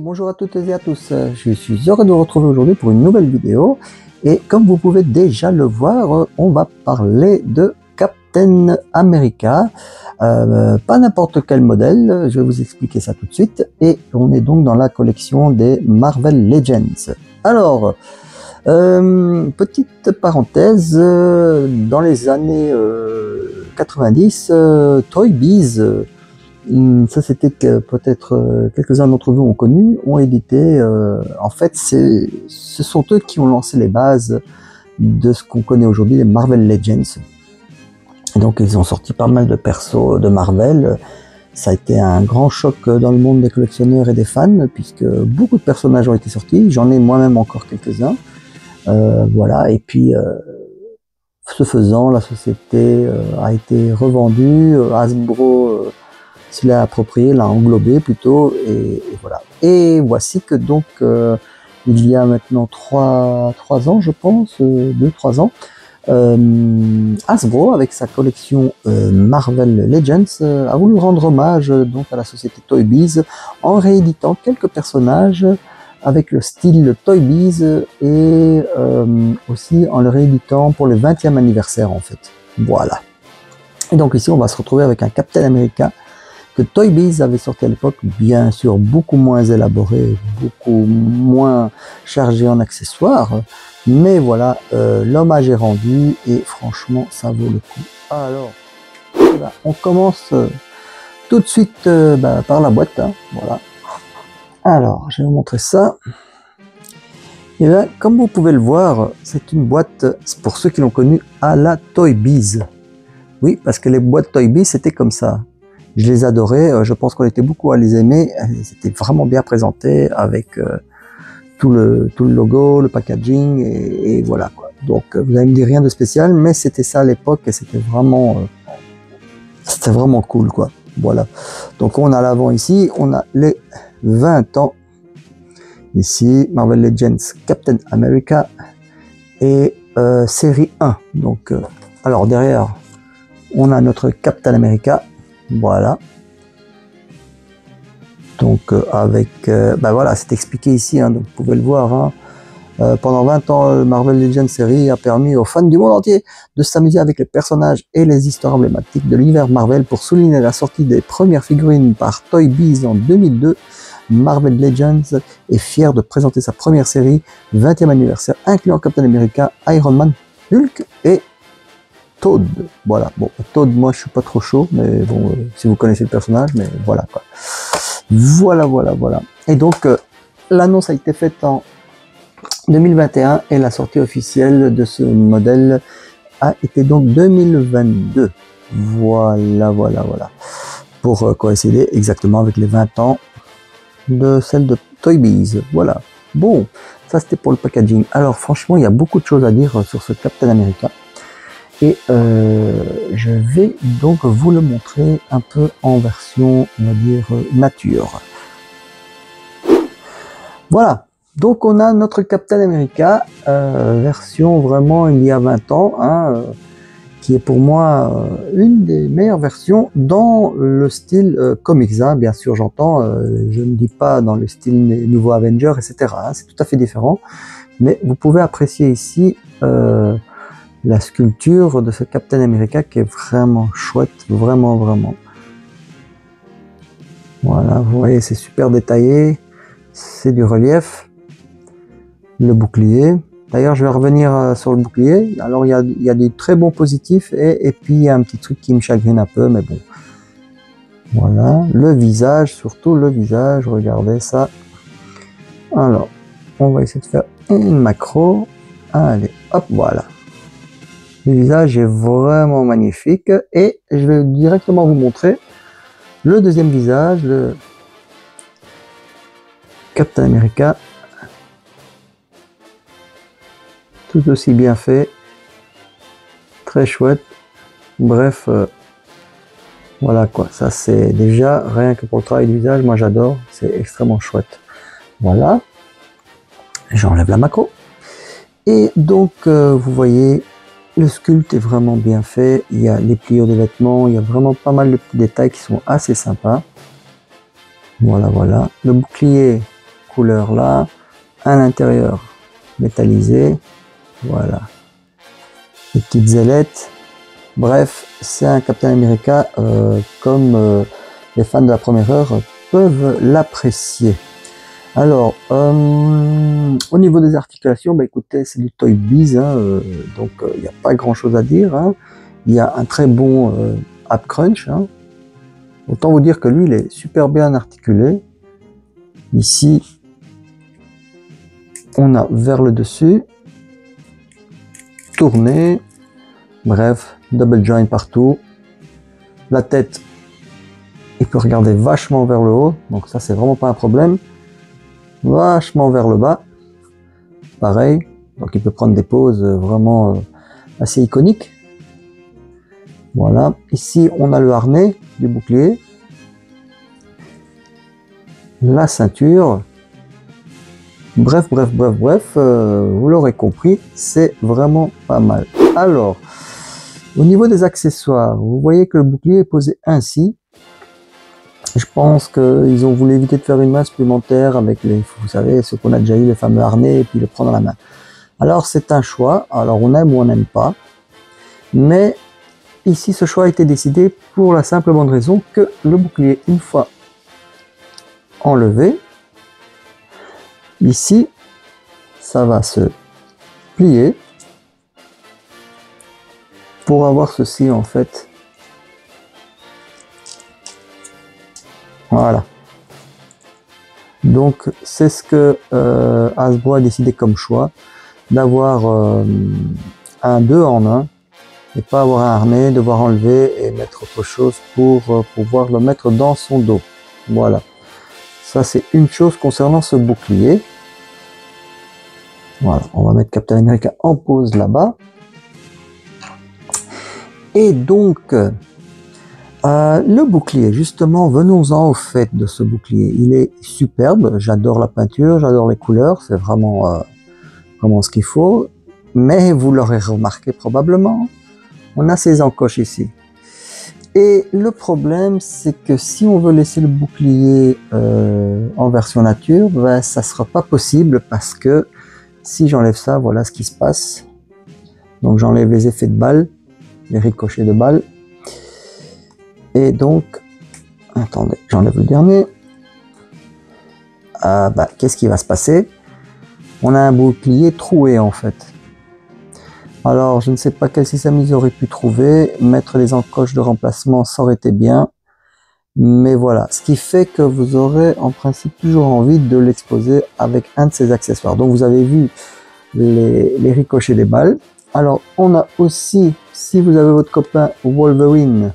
Bonjour à toutes et à tous, je suis heureux de vous retrouver aujourd'hui pour une nouvelle vidéo et comme vous pouvez déjà le voir, on va parler de Captain America, pas n'importe quel modèle, je vais vous expliquer ça tout de suite, et on est donc dans la collection des Marvel Legends. Alors, petite parenthèse, dans les années 90, Toy Biz, société que peut-être quelques-uns d'entre vous ont connu, ont édité, en fait ce sont eux qui ont lancé les bases de ce qu'on connaît aujourd'hui, les Marvel Legends. Et donc ils ont sorti pas mal de persos de Marvel. Ça a été un grand choc dans le monde des collectionneurs et des fans, puisque beaucoup de personnages ont été sortis, j'en ai moi-même encore quelques-uns. Voilà, et puis ce faisant, la société a été revendue, Hasbro s'il l'a approprié, l'a englobé plutôt, et voilà. Et voici que donc, il y a maintenant 3 ans, je pense, 2-3 ans, Hasbro, avec sa collection Marvel Legends, a voulu rendre hommage donc à la société Toy Biz en rééditant quelques personnages avec le style Toy Biz et aussi en le rééditant pour le 20e anniversaire en fait. Voilà. Et donc ici, on va se retrouver avec un Captain America que Toy Biz avait sorti à l'époque, bien sûr beaucoup moins élaboré, beaucoup moins chargé en accessoires, mais voilà, l'hommage est rendu et franchement ça vaut le coup. Alors, on commence tout de suite par la boîte, hein, voilà. Alors, je vais vous montrer ça. Et là, comme vous pouvez le voir, c'est une boîte, pour ceux qui l'ont connue, à la Toy Biz. Oui, parce que les boîtes Toy Biz, c'était comme ça. Je les adorais, je pense qu'on était beaucoup à les aimer, c'était vraiment bien présenté avec tout le logo, le packaging et voilà quoi. Donc vous allez me dire rien de spécial, mais c'était ça à l'époque et c'était vraiment cool quoi. Voilà. Donc on a à l'avant ici, on a les 20 ans ici, Marvel Legends Captain America et série 1. Donc alors derrière on a notre Captain America. Voilà. Donc avec, voilà, c'est expliqué ici, hein, donc vous pouvez le voir. Hein. Pendant 20 ans, Marvel Legends série a permis aux fans du monde entier de s'amuser avec les personnages et les histoires emblématiques de l'univers Marvel. Pour souligner la sortie des premières figurines par Toy Biz en 2002, Marvel Legends est fier de présenter sa première série, 20e anniversaire, incluant Captain America, Iron Man, Hulk et Toad. Voilà, bon, Toad, moi je suis pas trop chaud, mais bon, si vous connaissez le personnage, mais voilà quoi. Voilà. Et donc, l'annonce a été faite en 2021 et la sortie officielle de ce modèle a été donc 2022. Voilà. Pour coïncider exactement avec les 20 ans de celle de Toy Biz. Voilà. Bon, ça c'était pour le packaging. Alors franchement, il y a beaucoup de choses à dire sur ce Captain America. Et je vais donc vous le montrer un peu en version, on va dire, nature. Voilà, donc on a notre Captain America, version vraiment il y a 20 ans, hein, qui est pour moi une des meilleures versions dans le style comics, hein, bien sûr j'entends, je ne dis pas dans le style des nouveaux Avengers, etc. Hein, c'est tout à fait différent, mais vous pouvez apprécier ici la sculpture de ce Captain America qui est vraiment chouette, vraiment. Voilà, vous voyez, c'est super détaillé, c'est du relief. Le bouclier, d'ailleurs je vais revenir sur le bouclier. Alors il y a des très bons positifs et puis il y a un petit truc qui me chagrine un peu, mais bon. Voilà, le visage, surtout le visage, regardez ça. Alors, on va essayer de faire une macro. Allez, hop, voilà. Le visage est vraiment magnifique et je vais directement vous montrer le deuxième visage, le Captain America, tout aussi bien fait, très chouette. Bref, voilà quoi, ça c'est déjà rien que pour le travail du visage, moi j'adore, c'est extrêmement chouette. Voilà, j'enlève la macro et donc vous voyez. Le sculpte est vraiment bien fait, il y a les pliures des vêtements, il y a vraiment pas mal de petits détails qui sont assez sympas. Voilà. Le bouclier couleur là, à l'intérieur métallisé, voilà, les petites ailettes. Bref, c'est un Captain America comme les fans de la première heure peuvent l'apprécier. Alors, au niveau des articulations, bah écoutez, c'est du Toy Biz, hein, donc il n'y a pas grand chose à dire, hein. Il y a un très bon ab crunch, hein. Autant vous dire que lui, il est super bien articulé. Ici, on a vers le dessus, tourné, bref, double joint partout. La tête, il peut regarder vachement vers le haut, donc ça c'est vraiment pas un problème. Vachement vers le bas, pareil, donc il peut prendre des poses vraiment assez iconiques. Voilà, ici on a le harnais du bouclier, la ceinture. Bref, vous l'aurez compris, c'est vraiment pas mal. Alors, au niveau des accessoires, vous voyez que le bouclier est posé ainsi. Je pense qu'ils ont voulu éviter de faire une main supplémentaire avec les, vous savez, ce qu'on a déjà eu, les fameux harnais, et puis le prendre à la main. Alors c'est un choix, alors on aime ou on n'aime pas, mais ici ce choix a été décidé pour la simple bonne raison que le bouclier, une fois enlevé, ici, ça va se plier pour avoir ceci en fait. Voilà. Donc c'est ce que Hasbro a décidé comme choix, d'avoir un 2 en 1 et pas avoir un harnais, devoir enlever et mettre autre chose pour pouvoir le mettre dans son dos. Voilà. Ça c'est une chose concernant ce bouclier. Voilà, on va mettre Captain America en pause là-bas. Et donc, le bouclier, justement, venons-en au fait de ce bouclier. Il est superbe, j'adore la peinture, j'adore les couleurs, c'est vraiment, vraiment ce qu'il faut. Mais vous l'aurez remarqué probablement, on a ces encoches ici. Et le problème, c'est que si on veut laisser le bouclier en version nature, ben, ça ne sera pas possible parce que si j'enlève ça, voilà ce qui se passe. Donc j'enlève les effets de balles, les ricochets de balles. Et donc, attendez, j'enlève le dernier. Bah, qu'est-ce qui va se passer? On a un bouclier troué en fait. Alors, je ne sais pas quel système ils auraient pu trouver. Mettre les encoches de remplacement, ça aurait été bien. Mais voilà, ce qui fait que vous aurez en principe toujours envie de l'exposer avec un de ces accessoires. Donc vous avez vu les ricochets des balles. Alors on a aussi, si vous avez votre copain Wolverine,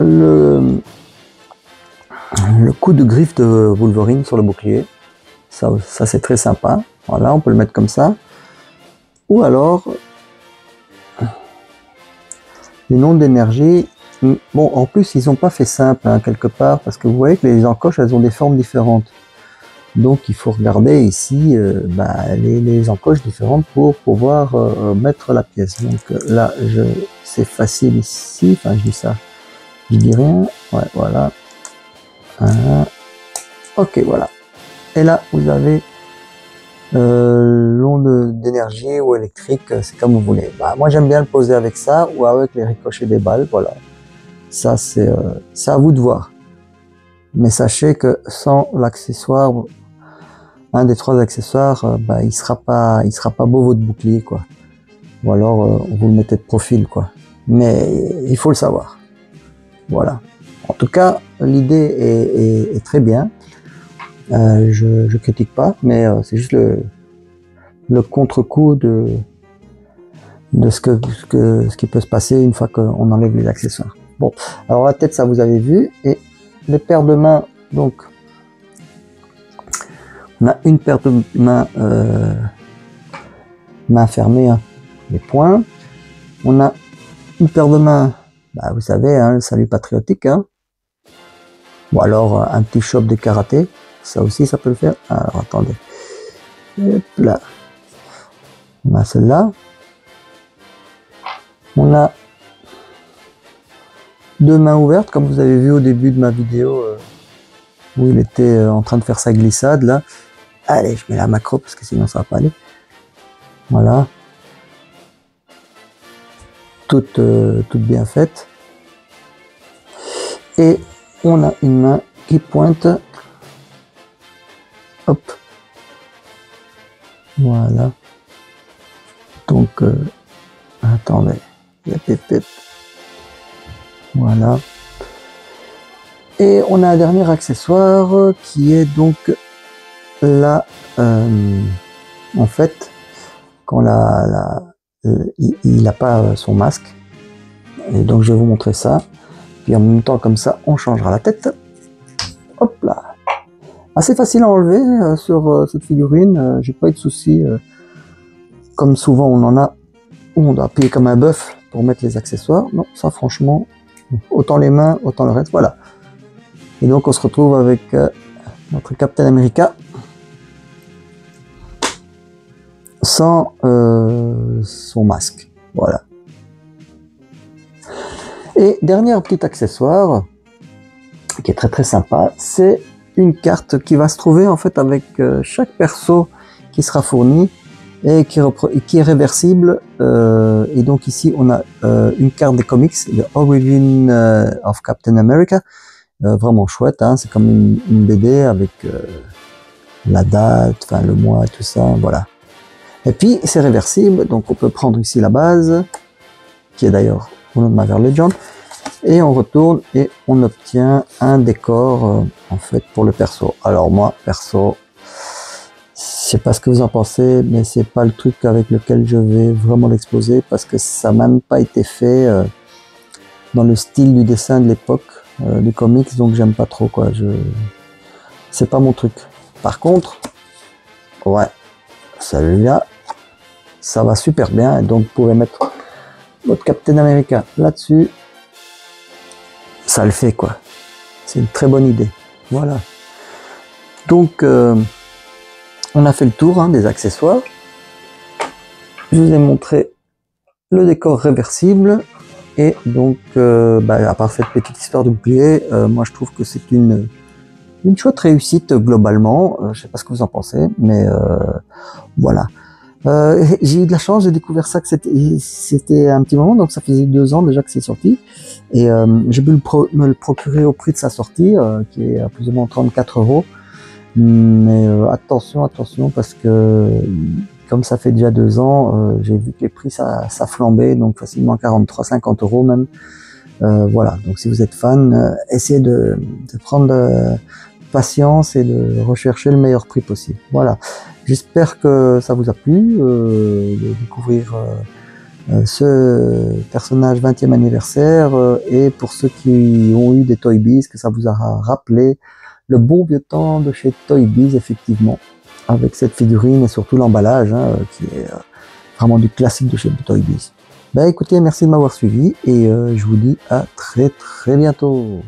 le coup de griffe de Wolverine sur le bouclier. Ça c'est très sympa. Voilà, on peut le mettre comme ça. Ou alors une onde d'énergie. Bon, en plus, ils n'ont pas fait simple, hein, quelque part, parce que vous voyez que les encoches, elles ont des formes différentes. Donc, il faut regarder ici les encoches différentes pour pouvoir mettre la pièce. Donc là, c'est facile ici. Enfin, je dis ça, je dis rien. Ouais, voilà. Ok, voilà. Et là, vous avez l'onde d'énergie ou électrique, c'est comme vous voulez. Bah, moi, j'aime bien le poser avec ça ou avec les ricochets des balles, voilà. Ça, c'est à vous de voir. Mais sachez que sans l'accessoire, un des 3 accessoires, bah, il sera pas beau votre bouclier, quoi. Ou alors, vous le mettez de profil, quoi. Mais il faut le savoir. Voilà. En tout cas, l'idée est très bien. Je critique pas, mais c'est juste le contre-coup de ce qui peut se passer une fois qu'on enlève les accessoires. Bon, alors la tête, ça vous avez vu, et les paires de mains, donc on a une paire de mains main fermée, hein, les poings. On a une paire de mains, bah, vous savez, hein, le salut patriotique, hein. Ou alors un petit shop de karaté, ça aussi ça peut le faire. Alors attendez, hop là, on a celle-là. On a 2 mains ouvertes, comme vous avez vu au début de ma vidéo où il était en train de faire sa glissade là. Allez, je mets la macro parce que sinon ça va pas aller. Voilà. Toute bien faite. Et on a une main qui pointe. Hop. Voilà. Donc, attendez. Voilà. Et on a un dernier accessoire qui est donc là, en fait, quand il n'a pas son masque. Et donc je vais vous montrer ça. Puis en même temps, comme ça, on changera la tête. Hop là. Assez facile à enlever sur cette figurine. J'ai pas eu de soucis. Comme souvent on en a, où on doit appuyer comme un bœuf pour mettre les accessoires. Non, ça franchement, autant les mains, autant le reste. Voilà. Et donc on se retrouve avec notre Captain America sans son masque. Voilà. Et dernier petit accessoire qui est très sympa, c'est une carte qui va se trouver en fait avec chaque perso qui sera fourni et qui est réversible. Et donc ici on a une carte des comics, The Origin of Captain America, vraiment chouette, hein, c'est comme une BD avec la date, enfin le mois, tout ça, voilà. Et puis c'est réversible, donc on peut prendre ici la base, qui est d'ailleurs au nom de Marvel Legends, et on retourne et on obtient un décor en fait pour le perso. Alors moi perso, je sais pas ce que vous en pensez, mais c'est pas le truc avec lequel je vais vraiment l'exposer parce que ça n'a même pas été fait dans le style du dessin de l'époque du comics, donc j'aime pas trop quoi. C'est pas mon truc. Par contre, ouais, celui-là, ça va super bien, et donc vous pouvez mettre votre Captain America là-dessus. Ça le fait quoi. C'est une très bonne idée. Voilà. Donc on a fait le tour hein, des accessoires. Je vous ai montré le décor réversible et donc à part cette petite histoire de bouclier, moi je trouve que c'est une chouette réussite globalement. Je sais pas ce que vous en pensez, mais voilà. J'ai eu de la chance, j'ai découvert ça que c'était un petit moment, donc ça faisait 2 ans déjà que c'est sorti, et j'ai pu me le procurer au prix de sa sortie, qui est à plus ou moins 34 €. Mais attention, parce que comme ça fait déjà 2 ans, j'ai vu que les prix ça flambait, donc facilement 43-50 € même. Voilà, donc si vous êtes fan, essayez de prendre patience et de rechercher le meilleur prix possible. Voilà. J'espère que ça vous a plu de découvrir ce personnage 20e anniversaire et pour ceux qui ont eu des Toy Biz, que ça vous a rappelé le bon vieux temps de chez Toy Biz, effectivement, avec cette figurine et surtout l'emballage hein, qui est vraiment du classique de chez Toy Biz. Ben écoutez, merci de m'avoir suivi et je vous dis à très bientôt.